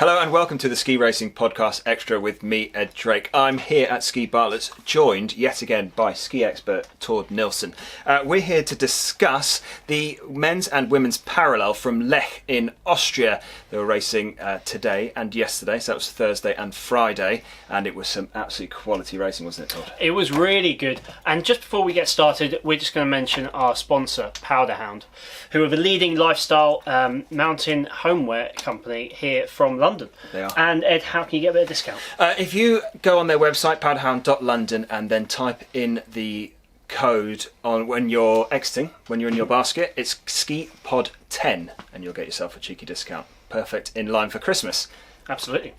Hello and welcome to the Ski Racing Podcast Extra with me, Ed Drake. I'm here at Ski Bartlett's, joined yet again by ski expert Tord Nilsson. We're here to discuss the men's and women's parallel from Lech in Austria. They were racing today and yesterday, so that was Thursday and Friday, and it was some absolute quality racing, wasn't it, Tord? It was really good. And just before we get started, we're just going to mention our sponsor, Powderhound, who are the leading lifestyle mountain homeware company here from London. They are. And Ed, how can you get a bit of discount? If you go on their website, powderhound.london, and then type in the code on when you're exiting, when you're in your basket, it's SkiPod10, and you'll get yourself a cheeky discount. Perfect, in line for Christmas. Absolutely.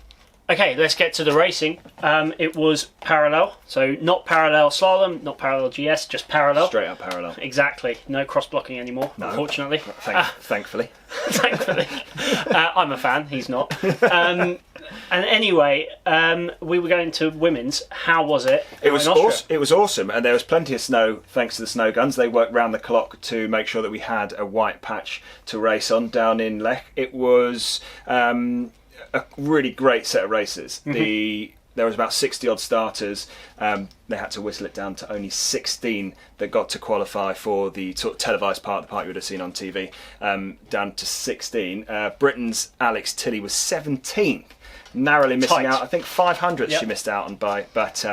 Okay, let's get to the racing. It was parallel, so not parallel slalom, not parallel GS, just parallel. Straight up parallel. Exactly. No cross-blocking anymore, No. Unfortunately. Thankfully. Thankfully. I'm a fan, he's not. And anyway, we were going to women's. How was it? It was awesome, and there was plenty of snow thanks to the snow guns. They worked round the clock to make sure that we had a white patch to race on down in Lech. It was a really great set of races. There was about 60 odd starters. They had to whistle it down to only 16 that got to qualify for the televised part, the part you would have seen on TV, down to 16. Britain's Alex Tilley was 17th, narrowly missing out. I think 500 she missed out on by, but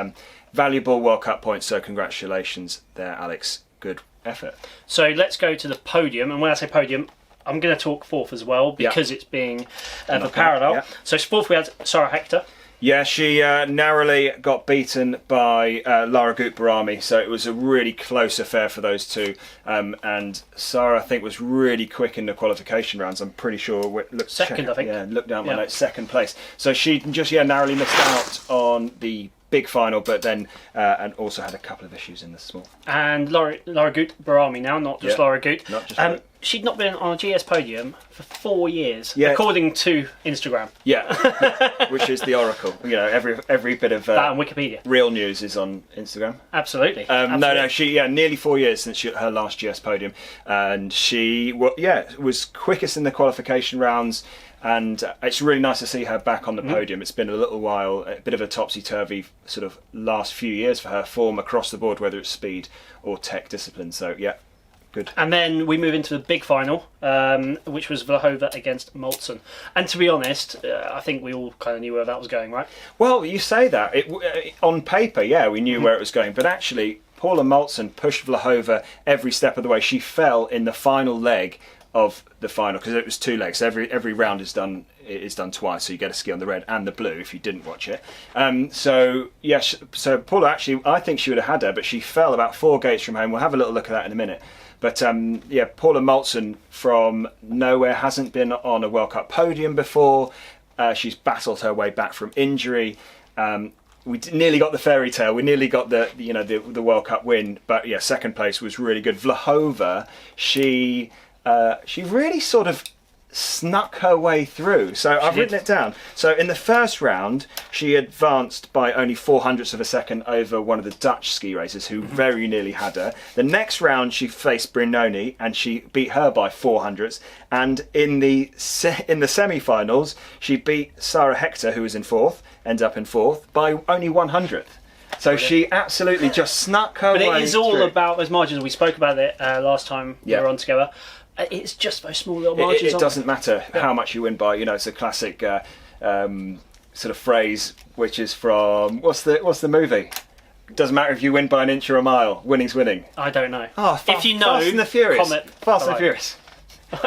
valuable World Cup points, so congratulations there, Alex. Good effort. So let's go to the podium, and when I say podium, I'm going to talk fourth as well, because it's being the parallel. Yeah. So fourth we had Sarah Hector. Yeah, she narrowly got beaten by Lara Gutbarami, so it was a really close affair for those two. And Sarah, I think, was really quick in the qualification rounds. I'm pretty sure. Second, I think. Yeah, look down my notes, second place. So she just narrowly missed out on the big final, but then and also had a couple of issues in the small. And Lara Gutbarami now, not just Lara Gut. Not just she'd not been on a GS podium for 4 years, Yeah. according to Instagram. Yeah, which is the oracle. You know, every bit of That and Wikipedia. real news is on Instagram. Absolutely. No, she nearly 4 years since her last GS podium, and she was quickest in the qualification rounds. And it's really nice to see her back on the podium. It's been a little while, a bit of a topsy-turvy sort of last few years for her form across the board, whether it's speed or tech discipline. So, yeah, good. And then we move into the big final, which was Vlhova against Moltzen. And to be honest, I think we all kind of knew where that was going, right? Well, you say that. On paper, we knew where it was going. But actually, Paula Moltzen pushed Vlhova every step of the way. She fell in the final leg of the final, because it was 2 legs. Every round is done twice, so you get a ski on the red and the blue if you didn't watch it. So Paula, actually, I think she would have had her, but she fell about 4 gates from home. We'll have a little look at that in a minute. But Paula Moltzen from nowhere, hasn't been on a World Cup podium before. She's battled her way back from injury. We nearly got the fairy tale. We nearly got the World Cup win. But second place was really good. Vlhova, she really sort of snuck her way through. So I've written it down. So in the first round, she advanced by only 0.04 of a second over one of the Dutch ski racers who very nearly had her. The next round, she faced Brignoni and she beat her by 0.04. And in the semi-finals, she beat Sarah Hector, who was in fourth, ended up in fourth, by only 100th. So she absolutely just snuck her way through. But it is all about those margins. We spoke about it last time we were on together. It's just those small little margins. It doesn't matter how much you win by. It's a classic sort of phrase, which is from what's the movie? Doesn't matter if you win by an inch or a mile. Winning's winning. I don't know. If you know, Fast and the Furious. Comment. Fast and the Furious.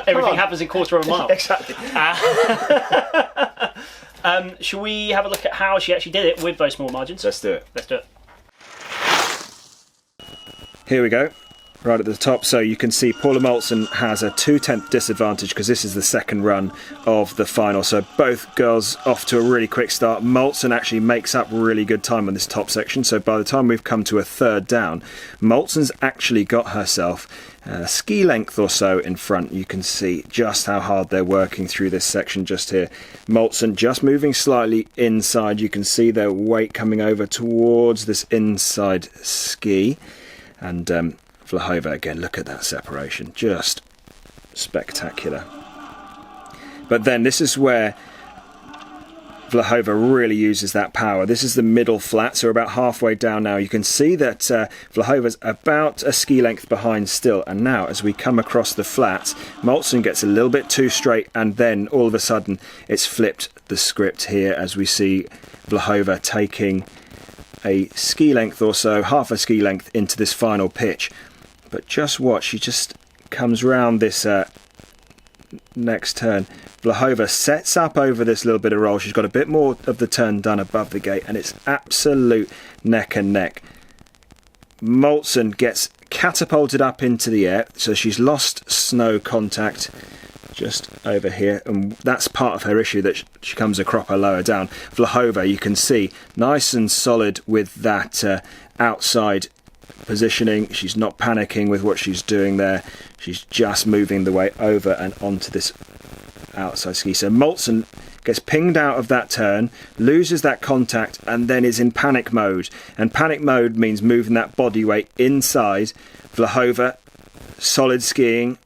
Everything happens in quarter of a mile. Exactly. Shall we have a look at how she actually did it with those small margins? Let's do it. Let's do it. Here we go. Right at the top, so you can see Paula Moltzen has a 2/10 disadvantage because this is the second run of the final. So both girls off to a really quick start. Moltzen actually makes up really good time on this top section. So by the time we've come to a third down, Moltzen's actually got herself a ski length or so in front. You can see just how hard they're working through this section just here. Moltzen just moving slightly inside. You can see their weight coming over towards this inside ski. And Vlhova, again, look at that separation, just spectacular. But then this is where Vlhova really uses that power. This is the middle flat, so we're about halfway down now. You can see that Vlhova's about a ski length behind still. And now, as we come across the flat, Moltzen gets a little bit too straight, and then all of a sudden it's flipped the script here as we see Vlhova taking a ski length or so, half a ski length into this final pitch. But just watch, she just comes round this next turn. Vlhova sets up over this little bit of roll. She's got a bit more of the turn done above the gate, and it's absolute neck and neck. Moltzen gets catapulted up into the air, so she's lost snow contact just over here, and that's part of her issue, that she comes a cropper lower down. Vlhova, you can see, nice and solid with that outside positioning. She's not panicking with what she's doing there. She's just moving the way over and onto this outside ski. So Moltzen gets pinged out of that turn, loses that contact, and then is in panic mode. And panic mode means moving that body weight inside. Vlhova, solid skiing,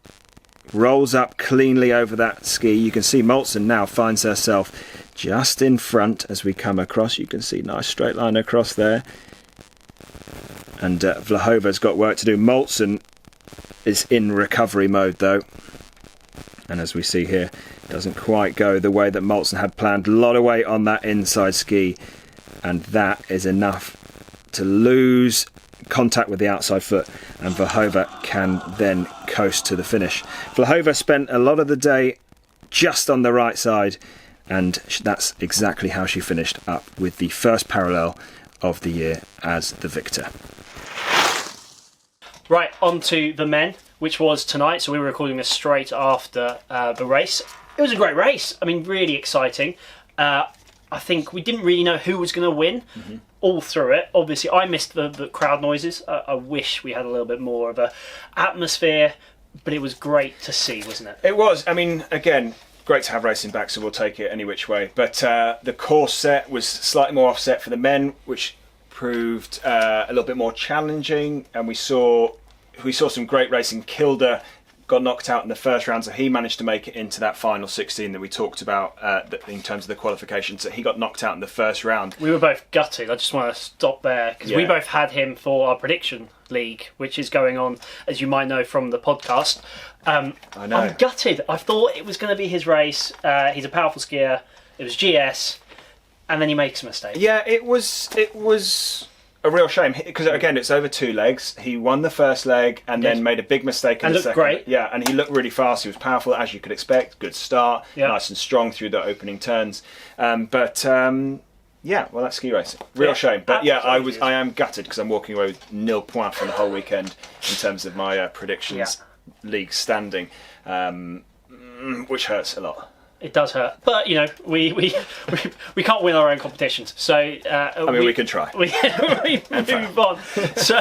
rolls up cleanly over that ski. You can see Moltzen now finds herself just in front as we come across. You can see nice straight line across there. And Vlhova's got work to do. Moltzen is in recovery mode though. And as we see here, doesn't quite go the way that Moltzen had planned. A lot of weight on that inside ski, and that is enough to lose contact with the outside foot, and Vlhova can then coast to the finish. Vlhova spent a lot of the day just on the right side, and that's exactly how she finished up with the first parallel of the year as the victor. Right, on to the men, which was tonight. So we were recording this straight after the race. It was a great race. I mean, really exciting. I think we didn't really know who was going to win all through it. Obviously, I missed the crowd noises. I wish we had a little bit more of a atmosphere, but it was great to see, wasn't it? It was. I mean, again, great to have racing back, so we'll take it any which way. But the course set was slightly more offset for the men, which proved a little bit more challenging, and we saw some great racing. Kilder got knocked out in the first round, so he managed to make it into that final 16 that we talked about in terms of the qualifications. So he got knocked out in the first round. We were both gutted. I just want to stop there because we both had him for our prediction league, which is going on, as you might know from the podcast. I know. I'm gutted. I thought it was going to be his race. He's a powerful skier. It was GS, and then he makes a mistake. Yeah, it was a real shame because again, it's over 2 legs. He won the first leg and then made a big mistake in the second. And looked great. Yeah, and he looked really fast. He was powerful, as you could expect. Good start, nice and strong through the opening turns. Yeah, well, that's ski racing. Real shame. But yeah, I am gutted because I'm walking away with 0 points from the whole weekend in terms of my predictions league standing, which hurts a lot. It does hurt, but you know we can't win our own competitions. So we can try. We move on. So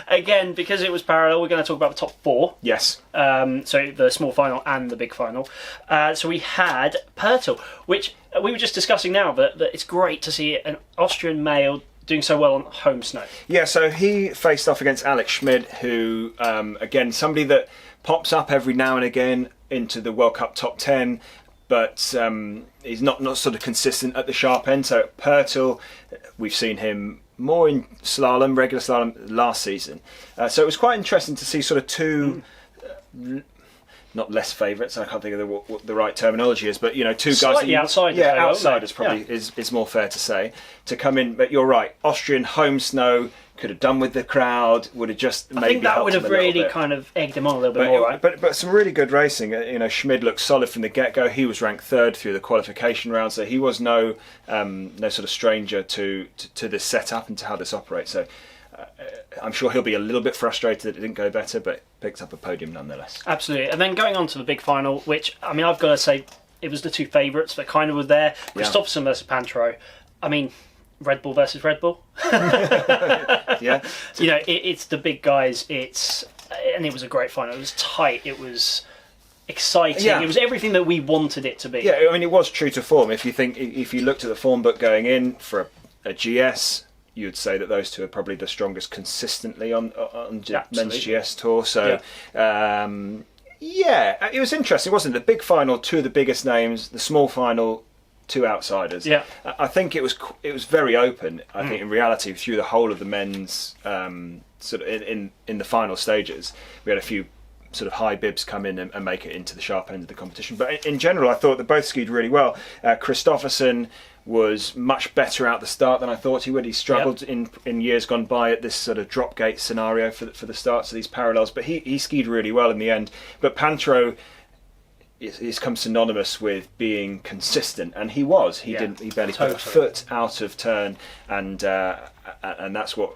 again, because it was parallel, we're going to talk about the top 4. Yes. So the small final and the big final. So we had Pinturault, which we were just discussing now. That it's great to see an Austrian male doing so well on home snow. Yeah. So he faced off against Alex Schmid, who again somebody that pops up every now and again into the World Cup top 10, but he's not sort of consistent at the sharp end. So at Pinturault, we've seen him more in slalom, regular slalom last season. So it was quite interesting to see sort of 2, not less favourites, I can't think of what the right terminology is, but you know, 2 guys slightly outsiders. Yeah, outsiders probably is more fair to say, to come in. But you're right, Austrian home snow, could have done with the crowd, would have just maybe. I think that would have really kind of egged him on a little bit more, right? But some really good racing. You know, Schmid looked solid from the get-go. He was ranked 3rd through the qualification round, so he was no sort of stranger to this setup and to how this operates. So I'm sure he'll be a little bit frustrated that it didn't go better, but picked up a podium nonetheless. Absolutely. And then going on to the big final, which I mean, I've got to say, it was the 2 favourites that kind of were there. Kristoffersen versus Pinturault. I mean, Red Bull versus Red Bull. Yeah. You know, it's the big guys. And it was a great final. It was tight. It was exciting. Yeah. It was everything that we wanted it to be. Yeah, I mean, it was true to form. If you looked at the form book going in for a GS, you would say that those 2 are probably the strongest consistently on men's GS tour. So, it was interesting, wasn't it? The big final, 2 of the biggest names. The small final, two outsiders. Yeah. I think it was very open. I think in reality through the whole of the men's sort of in the final stages, we had a few sort of high bibs come in and make it into the sharp end of the competition. But in general, I thought they both skied really well. Christopherson was much better out the start than I thought he would. He struggled in years gone by at this sort of drop gate scenario for the starts of these parallels, but he skied really well in the end. But Pinturault is come synonymous with being consistent, and he was. He barely put a foot out of turn, and that's what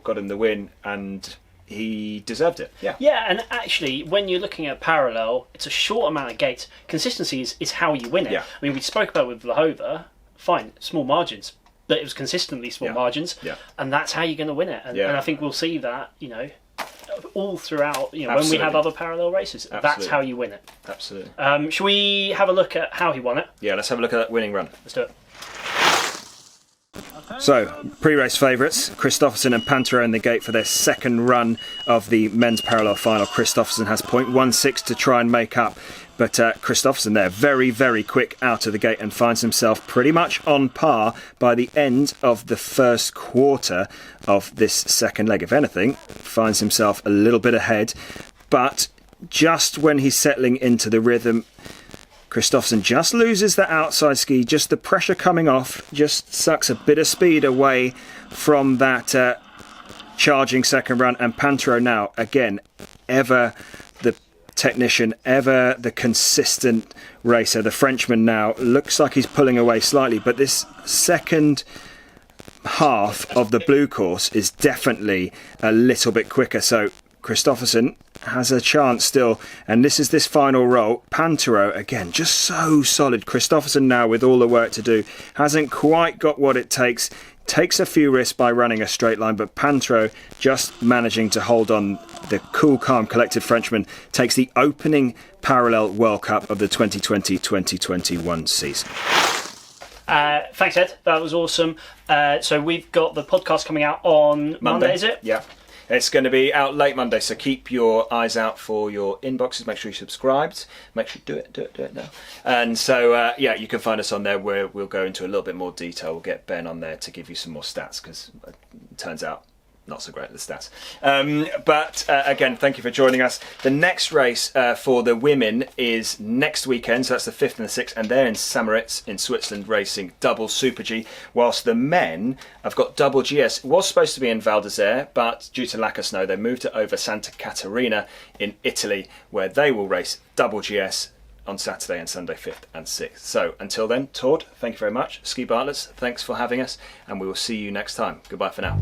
got him the win, and he deserved it. Yeah, and actually, when you're looking at parallel, it's a short amount of gates. Consistency is how you win it. Yeah. I mean, we spoke about with Vlhova, fine, small margins, but it was consistently small margins, and that's how you're going to win it. And I think we'll see that, all throughout, when we have other parallel races. Absolutely. That's how you win it. Absolutely. Shall we have a look at how he won it? Yeah, let's have a look at that winning run. Let's do it. So, pre-race favourites, Christopherson and Pinturault in the gate for their second run of the men's parallel final. Christopherson has 0.16 to try and make up, but Christopherson there very, very quick out of the gate and finds himself pretty much on par by the end of the first quarter of this second leg. If anything, finds himself a little bit ahead, but just when he's settling into the rhythm, Christopherson just loses the outside ski, just the pressure coming off, just sucks a bit of speed away from that charging second run. And Pinturault now, again, ever the technician, ever the consistent racer. The Frenchman now looks like he's pulling away slightly, but this second half of the blue course is definitely a little bit quicker. So Christopherson has a chance still, and this final roll. Pinturault again just so solid. Christopherson now with all the work to do hasn't quite got what it takes a few risks by running a straight line, but Pinturault just managing to hold on. The cool, calm, collected Frenchman takes the opening parallel World Cup of the 2020-2021 season. Thanks, Ed, that was awesome. So we've got the podcast coming out on Monday, is it? Yeah. It's going to be out late Monday, so keep your eyes out for your inboxes. Make sure you're subscribed. Make sure you do it now. And so, you can find us on there where we'll go into a little bit more detail. We'll get Ben on there to give you some more stats, because it turns out not so great at the stats. But again, thank you for joining us. The next race for the women is next weekend, so that's the 5th and the 6th, and they're in Samaritz in Switzerland racing double Super G, whilst the men have got double GS. It was supposed to be in Val d'Isère, but due to lack of snow, they moved it over Santa Caterina in Italy, where they will race double GS on Saturday and Sunday 5th and 6th. So until then, Tord, thank you very much. Ski Bartlett's, thanks for having us, and we will see you next time. Goodbye for now.